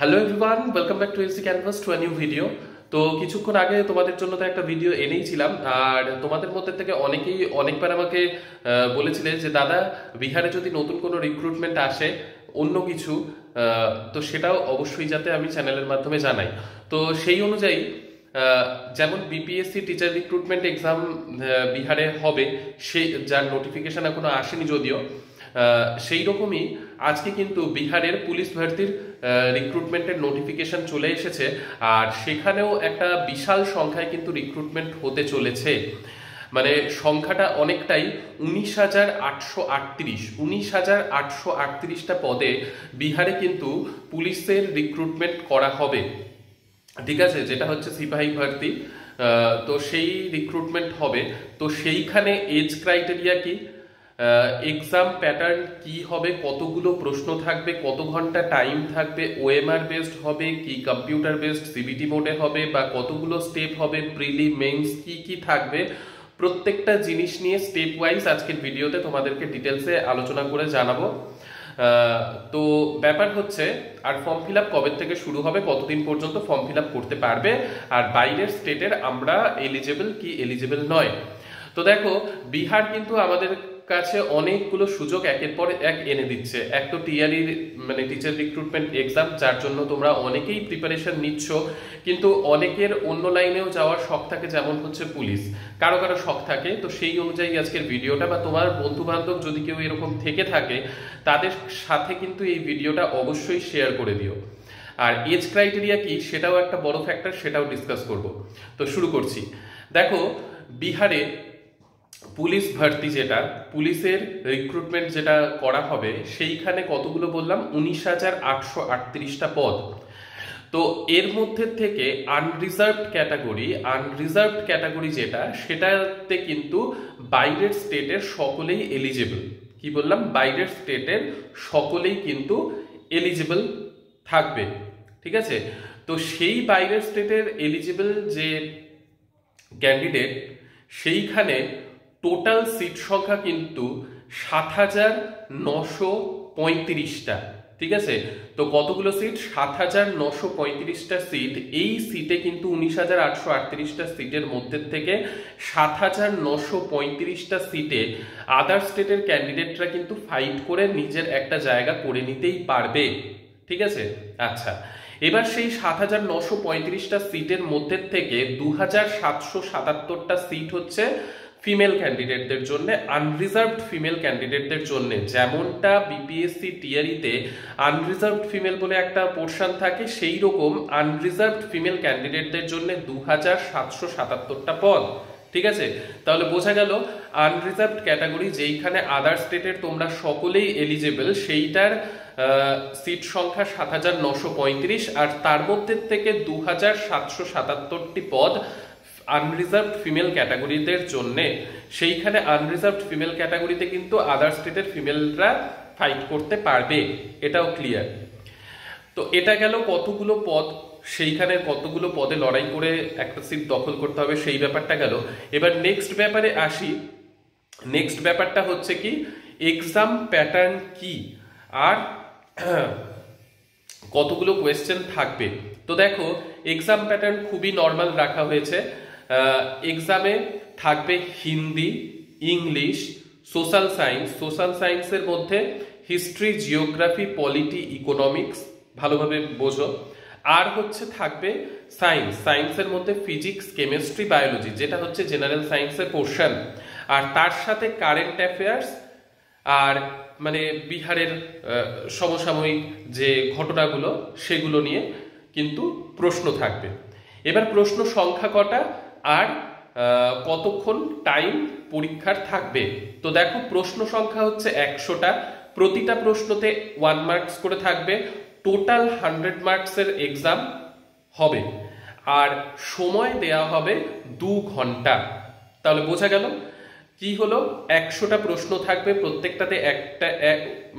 Hello everyone, welcome back to AC canvas to a new video. তো কিছুক্ষণ আগে তোমাদের জন্য তো একটা ভিডিও এনেইছিলাম, আর তোমাদের মধ্যে থেকে অনেকেই অনেকবার আমাকে বলেছিলে যে দাদা, বিহারে যদি নতুন কোনো রিক্রুটমেন্ট আসে অন্য কিছু, তো সেটাও অবশ্যই যাতে আমি চ্যানেলের মাধ্যমে জানাই। তো সেই অনুযায়ী যেমন বিপিএসসি টিচার রিক্রুটমেন্ট এক্সাম বিহারে হবে, সেই যার নোটিফিকেশন এখনো আসেনি যদিও, সেই রকমই আজকে কিন্তু বিহারের পুলিশ ভর্তির রিক্রুটমেন্টের নোটিফিকেশন চলে এসেছে। আর সেখানেও একটা বিশাল সংখ্যায় কিন্তু রিক্রুটমেন্ট হতে চলেছে। মানে সংখ্যাটা অনেকটাই 19,838টা পদে বিহারে কিন্তু পুলিশের রিক্রুটমেন্ট করা হবে। ঠিক আছে, যেটা হচ্ছে সিপাহী ভর্তি। তো সেই রিক্রুটমেন্ট হবে। তো সেইখানে এজ ক্রাইটেরিয়া কি, এক্সাম প্যাটার্ন কি হবে, কতগুলো প্রশ্ন থাকবে, কত ঘন্টা টাইম থাকবে, ওএমআর বেসড হবে কি কম্পিউটার বেসড সিবিটি মোডে হবে, বা কতগুলো স্টেপ হবে, প্রিলি মেইনস কি কি থাকবে, প্রত্যেকটা জিনিস নিয়ে স্টেপ ওয়াইজ আজকের ভিডিওতে তোমাদেরকে ডিটেলসে আলোচনা করে জানাবো। তো ব্যাপার হচ্ছে, আর ফর্ম ফিল আপ কবে থেকে শুরু হবে, কতদিন পর্যন্ত ফর্ম ফিল আপ করতে পারবে, আর বাইরের স্টেটের আমরা এলিজেবল কি এলিজেবল নয়। তো দেখো, বিহার কিন্তু আমাদের কাছে অনেকগুলো সুযোগ একের পর এক এনে দিচ্ছে। এক তো টিআরই মানে টিচার রিক্রুটমেন্ট এক্সাম, যার জন্য তোমরা অনেকেই প্রিপারেশন নিচ্ছ, কিন্তু অনেকের অন্য লাইনেও যাওয়ার শখ থাকে, যেমন হচ্ছে পুলিশ, কারো কারো শখ থাকে। তো সেই অনুযায়ী আজকের ভিডিওটা, বা তোমার বন্ধু বান্ধব যদি কেউ এরকম থেকে থাকে তাদের সাথে কিন্তু এই ভিডিওটা অবশ্যই শেয়ার করে দিও। আর এজ ক্রাইটেরিয়া কি সেটাও একটা বড় ফ্যাক্টর, সেটাও ডিসকাস করব। তো শুরু করছি। দেখো, বিহারে পুলিশ ভর্তি, যেটা পুলিশের রিক্রুটমেন্ট যেটা করা হবে, সেইখানে কতগুলো বললাম, 19,838টা পদ। তো এর মধ্যে থেকে আনরিজার্ভড ক্যাটাগরি যেটা, সেটাতে কিন্তু বাইরের স্টেটের সকলেই এলিজেবল। কি বললাম? বাইরের স্টেটের সকলেই কিন্তু এলিজেবল থাকবে। ঠিক আছে, তো সেই বাইরের স্টেটের এলিজেবল যে ক্যান্ডিডেট, সেইখানে টোটাল সিট সংখ্যা কিন্তু 7,935টা। ঠিক আছে, তো কতগুলো সিট? 7,935টা সিট। এই সিটে কিন্তু 19,838টা সিটের মধ্যে থেকে 7,935টা সিটে আদার স্টেটের ক্যান্ডিডেটরা কিন্তু ফাইট করে নিজের একটা জায়গা করে নিতেই পারবে। ঠিক আছে, আচ্ছা, এবার সেই 7,935টা সিটের মধ্যে থেকে 2,777টা সিট হচ্ছে ফিমেল ক্যান্ডিডেটদের জন্য, আনরিজার্ভড ফিমেল ক্যান্ডিডেটদের জন্য। যেমনটা বিপিএসসি টিআরইতে আনরিজার্ভড ফিমেল বলে একটা পোর্শন থাকে, সেই রকম আনরিজার্ভড ফিমেল ক্যান্ডিডেটদের জন্য 2,777টা পদ। ঠিক আছে, তাহলে বোঝা গেল আনরিজার্ভড ক্যাটাগরি, যেইখানে আদার স্টেটের তোমরা সকলেই এলিজেবল, সেইটার সিট সংখ্যা 7,935, আর তার মধ্যে থেকে 2,777টি পদ আনরিজার্ভড ফিমেল ক্যাটাগরিদের জন্য। সেইখানে আনরিজার্ভড ফিমেল ক্যাটাগরিতে কিন্তু আদার স্টেটের ফিমেলরা ফাইট করতে পারবে, এটাও ক্লিয়ার। তো এটা গেল কতগুলো পদ, সেইখানে কতগুলো পদে লড়াই করে একটা সিট দখল করতে হবে, সেই ব্যাপারটা গেল। এবার নেক্সট ব্যাপারে আসি। নেক্সট ব্যাপারটা হচ্ছে কি, এক্সাম প্যাটার্ন কি, আর কতগুলো কোয়েশ্চেন থাকবে। তো দেখো, এক্সাম প্যাটার্ন খুবই নর্মাল রাখা হয়েছে। এক্সামে থাকবে হিন্দি, ইংলিশ, সোশ্যাল সায়েন্সের মধ্যে হিস্ট্রি, জিওগ্রাফি, পলিটি, ইকোনমিক্স, ভালোভাবে বোঝো। আর হচ্ছে থাকবে সায়েন্সের মধ্যে ফিজিক্স, কেমিস্ট্রি, বায়োলজি, যেটা হচ্ছে জেনারেল সায়েন্সের পোর্শন। আর তার সাথে কারেন্ট অ্যাফেয়ার্স, আর মানে বিহারের সমসাময়িক যে ঘটনাগুলো, সেগুলো নিয়ে কিন্তু প্রশ্ন থাকবে। এবার প্রশ্ন সংখ্যা কটা, আর কতক্ষণ টাইম পরীক্ষার থাকবে। তো দেখো, প্রশ্ন সংখ্যা হচ্ছে 100টা, প্রতিটা প্রশ্নতে 1 মার্কস করে থাকবে। টোটাল 100 মার্কসের এক্সাম হবে, আর সময় দেয়া হবে 2 ঘন্টা। তাহলে বোঝা গেল কি হলো, 100টা প্রশ্ন থাকবে, প্রত্যেকটাতে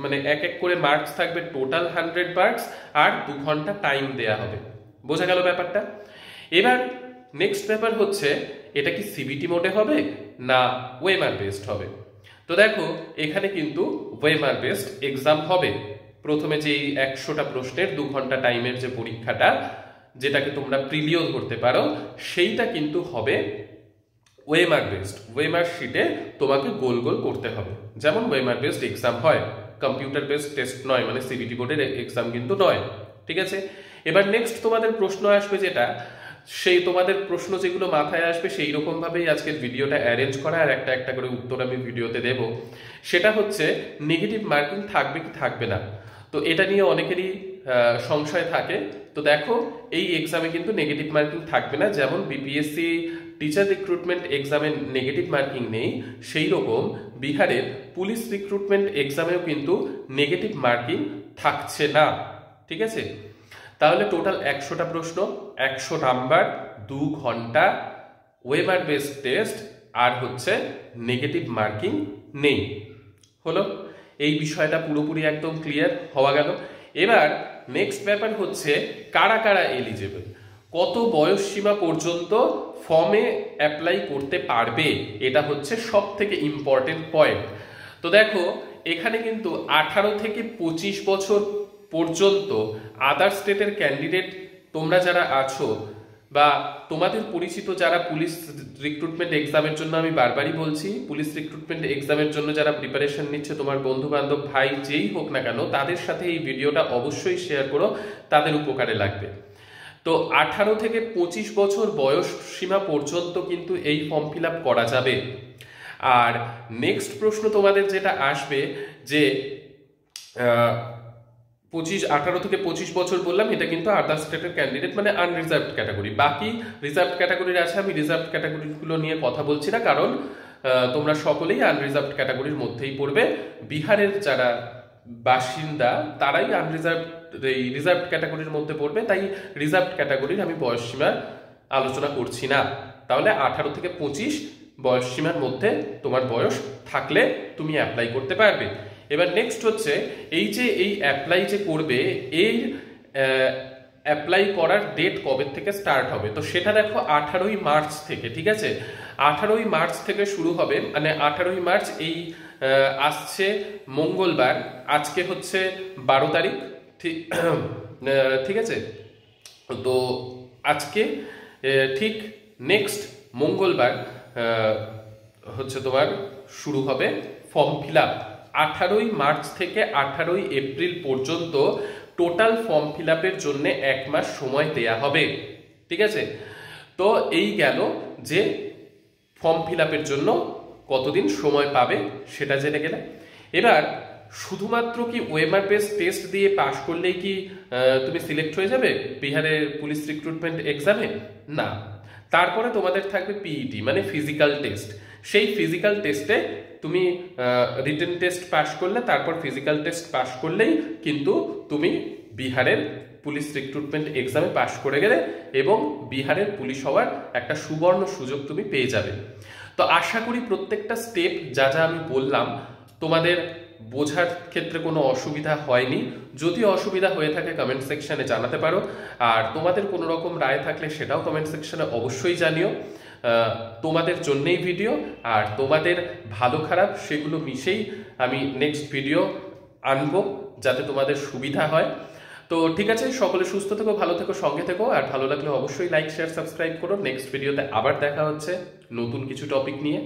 মানে এক এক করে মার্কস থাকবে, টোটাল 100 মার্কস, আর 2 ঘন্টা টাইম দেয়া হবে। বোঝা গেল ব্যাপারটা। এবার নেক্সট ব্যাপার হচ্ছে, এটা কি সিবিটি মোডে হবে না ওএমআর বেসড হবে। তো দেখো, এখানে কিন্তু ওএমআর বেসড এক্সাম হবে। প্রথমে যে 100টা প্রশ্নের 2 ঘন্টা টাইমের যে পরীক্ষাটা, যেটাকে তোমরা প্রিলিও ধরতে পারো, সেইটা কিন্তু হবে ওয়েমার বেসড। ওয়েমার শিটে তোমাকে গোল গোল করতে হবে, যেমন ওয়েমার বেসড এক্সাম হয়, কম্পিউটার বেসড টেস্ট নয়, মানে সিবিটি বোর্ডের এক্সাম কিন্তু নয়। ঠিক আছে, এবার নেক্সট তোমাদের প্রশ্ন আসবে, যেটা সেই তোমাদের প্রশ্ন যেগুলো মাথায় আসবে সেই রকম ভাবেই আজকের ভিডিওটা অ্যারেঞ্জ করা, আর একটা একটা করে উত্তর আমি ভিডিওতে দেব। সেটা হচ্ছে নেগেটিভ মার্কিং থাকবে কি থাকবে না। তো এটা নিয়ে অনেকেরই সংশয় থাকে। তো দেখো, এই এক্সামে কিন্তু নেগেটিভ মার্কিং থাকবে না। যেমন বিপিএসসি টিচার রিক্রুটমেন্ট এক্সামে নেগেটিভ মার্কিং নেই, সেই রকম বিহারের পুলিশ রিক্রুটমেন্ট এক্সামেও কিন্তু নেগেটিভ মার্কিং থাকছে না। ঠিক আছে, তাহলে টোটাল 100টা প্রশ্ন, 100 নাম্বার, 2 ঘন্টা, ওয়েমার বেসড টেস্ট, আর হচ্ছে নেগেটিভ মার্কিং নেই। হলো, এই বিষয়টা পুরোপুরি একদম ক্লিয়ার হওয়া গেল। এবার নেক্সট ব্যাপার হচ্ছে কারা কারা এলিজিবল, কত বয়স সীমা পর্যন্ত ফর্মে অ্যাপ্লাই করতে পারবে, এটা হচ্ছে সব থেকে ইম্পর্টেন্ট পয়েন্ট। তো দেখো, এখানে কিন্তু 18 থেকে 25 বছর পর্যন্ত আদার স্টেটের ক্যান্ডিডেট তোমরা যারা আছো, বা তোমাদের পরিচিত যারা পুলিশ রিক্রুটমেন্ট এক্সামের জন্য, আমি বারবারই বলছি, পুলিশ রিক্রুটমেন্ট এক্সামের জন্য যারা প্রিপারেশন নিচ্ছে, তোমার বন্ধু বান্ধব, ভাই, যেই হোক না কেন, তাদের সাথে এই ভিডিওটা অবশ্যই শেয়ার করো, তাদের উপকারে লাগবে। তো 18 থেকে 25 বছর বয়স সীমা পর্যন্ত কিন্তু এই ফর্ম ফিল আপ করা যাবে। আর নেক্সট প্রশ্ন তোমাদের যেটা আসবে, যে 18 থেকে 25 বছর বললাম, এটা কিন্তু আদার স্টেটের ক্যান্ডিডেট, মানে আনরিজার্ভড ক্যাটাগরি। বাকি রিজার্ভড ক্যাটাগরির আছে, আমি রিজার্ভড ক্যাটাগরিগুলো নিয়ে কথা বলছি না, কারণ তোমরা সকলেই আনরিজার্ভড ক্যাটাগরির মধ্যেই পড়বে। বিহারের যারা বাসিন্দা তারাই রিজার্ভড ক্যাটাগরির মধ্যে পড়বে, তাই রিজার্ভড ক্যাটাগরির আমি বয়সসীমা আলোচনা করছি না। তাহলে 18 থেকে 25 বয়স সীমার মধ্যে তোমার বয়স থাকলে তুমি অ্যাপ্লাই করতে পারবে। এবার নেক্সট হচ্ছে, এই যে এই অ্যাপ্লাই যে করবে, এই অ্যাপ্লাই করার ডেট কবে থেকে স্টার্ট হবে, তো সেটা দেখো 18ই মার্চ থেকে। ঠিক আছে, 18ই মার্চ থেকে শুরু হবে, মানে 18ই মার্চ এই আসছে মঙ্গলবার, আজকে হচ্ছে 12 তারিখ। ঠিক আছে, তো আজকে ঠিক নেক্সট মঙ্গলবার হচ্ছে তোমার শুরু হবে ফর্ম ফিল আপ। 18ই মার্চ থেকে 18ই এপ্রিল পর্যন্ত টোটাল ফর্ম ফিল আপের জন্য 1 মাস সময় দেয়া হবে। ঠিক আছে, তো এই গেল যে ফর্ম ফিল আপের জন্য কতদিন সময় পাবে সেটা জেনে গেলে। এবার শুধুমাত্র কি ওয়েমার বেসড টেস্ট দিয়ে পাশ করলেই কি তুমি সিলেক্ট হয়ে যাবে বিহারের পুলিশ রিক্রুটমেন্ট এক্সামে? না, তারপরে তোমাদের থাকবে পিইটি, মানে ফিজিক্যাল টেস্ট। সেই ফিজিক্যাল টেস্টে তুমি রিটেন টেস্ট পাশ করলে, তারপর ফিজিক্যাল টেস্ট পাশ করলেই কিন্তু তুমি বিহারের পুলিশ রিক্রুটমেন্ট এক্সামে পাশ করে গেলে, এবং বিহারের পুলিশ হওয়ার একটা সুবর্ণ সুযোগ তুমি পেয়ে যাবে। তো আশা করি প্রত্যেকটা স্টেপ যা যা আমি বললাম তোমাদের বোঝার ক্ষেত্রে কোনো অসুবিধা হয়নি। যদি অসুবিধা হয়ে থাকে কমেন্ট সেকশনে জানাতে পারো, আর তোমাদের কোনো রকম রায় থাকলে সেটাও কমেন্ট সেকশনে অবশ্যই জানিও। তোমাদের জন্যই ভিডিও, আর তোমাদের ভালো খারাপ সেগুলো মিশেই আমি নেক্সট ভিডিও আনবো, যাতে তোমাদের সুবিধা হয়। তো ঠিক আছে, সকলে সুস্থ থেকো, ভালো থেকো, সঙ্গে থেকো, আর ভালো লাগলে অবশ্যই লাইক, শেয়ার, সাবস্ক্রাইব করো। নেক্সট ভিডিওতে আবার দেখা হচ্ছে নতুন কিছু টপিক নিয়ে।